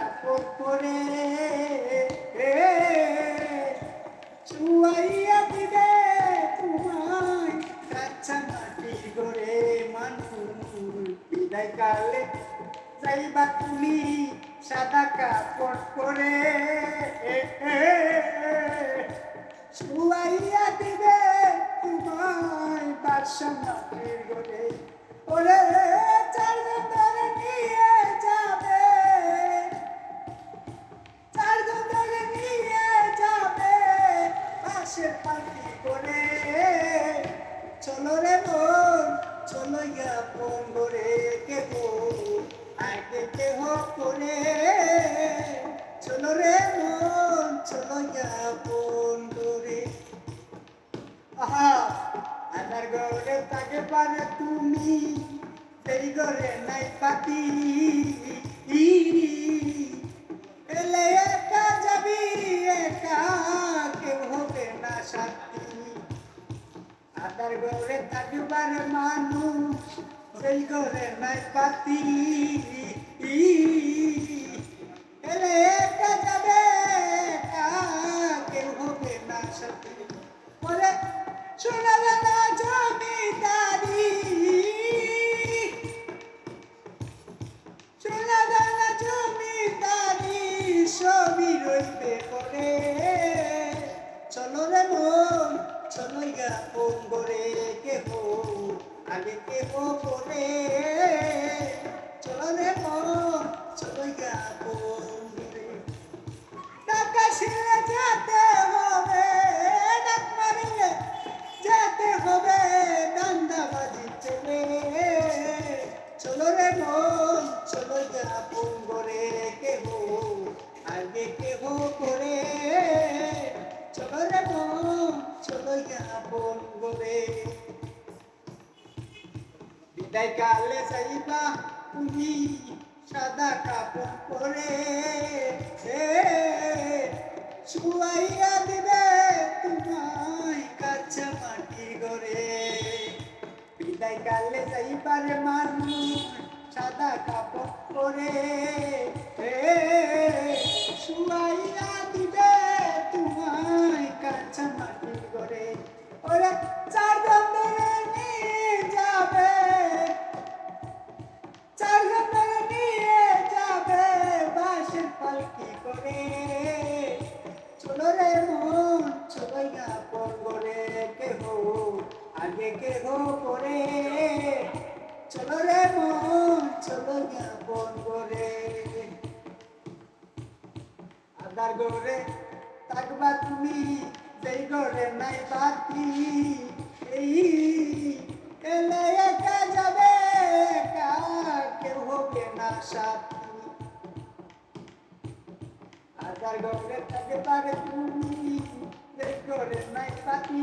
কাপড় পরে শুয়াইয়া দিবে তোমায় কাঁচা মাটির ঘরে মানুষ বিদায় কালে যাইবা তুমি সাদা কাপড় পরে শুয়াইয়া দিবে তোমায় বাসা মাটির ঘরে ওরে চারজন ধরে নিয়ে যাবে চারজন ধরে নিয়ে যাবে পাশে পাখি করে চলো রে মন চলো আপন করে কেহ আগে কেহ করে চলো রে মন চলো আপন করে আহা আধার ঘরে তাকে পারে তুমি সেই ঘরে নাই পাতি এলে একা যাবি একা কেউ হবে না সাথী আধার ঘরে তাকে পারে মানুষ সেই ঘরে নাই পাতি এলে একা যাবে একা কেউ হবে না সাথী বলে শোনা না জমিদারি শোনা না জমিদারি সবই রইবে করে চলো রে মন চলো আপন করে কেহ আগে কেহ করে চলো রে মন চলো আপন করে টাকা ছেড়ে যেতে হবে ডাক মারিলে যেতে হবে দান্দাবাজি চলে চলো রে মন চলো আপন করে কেহ আগে কেহ করে চলো রে মন চলো আপন করে বিদায় কালে যাইবা তুমি সাদা কাপড় পরে শুয়াইয়া দিবে তোমায় কাঁচা মাটির ঘরে বিদায় কালে যাইবার মানুষ সাদা কাপড় পরে শুয়াইয়া দিবে তোমায় কাঁচা মাটির ঘরে ওরা চারজন ধরে নিয়ে যাবে চারজন ধরে নিয়ে যাবে বাঁশের পালকি করে চলো রে মন চলো আপন করে কেহ আগে কেহ করে চলো রে মন চলো আপন করে আধার ঘরে থাকবা তুমি সেই ঘরে নাই বাতি এই এলে একা যাবে একা কেউ হবে না সাথী আধার ঘরে থাকে পারে তুমি সেই ঘরে নাই বাতি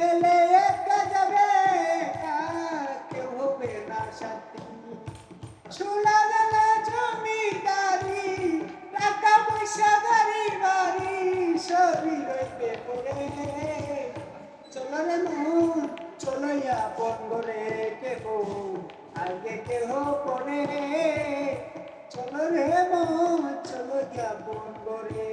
এলে একা যাবে একা কেউ হবে না সাথী সোনা দানা জমিদারি টাকা পয়সা গাড়ি বাড়ি সবই রইবে পড়ে চলো রে মন চলো আপন করে কেহ আগে কেহ করে চলো রে মন চলো আপন করে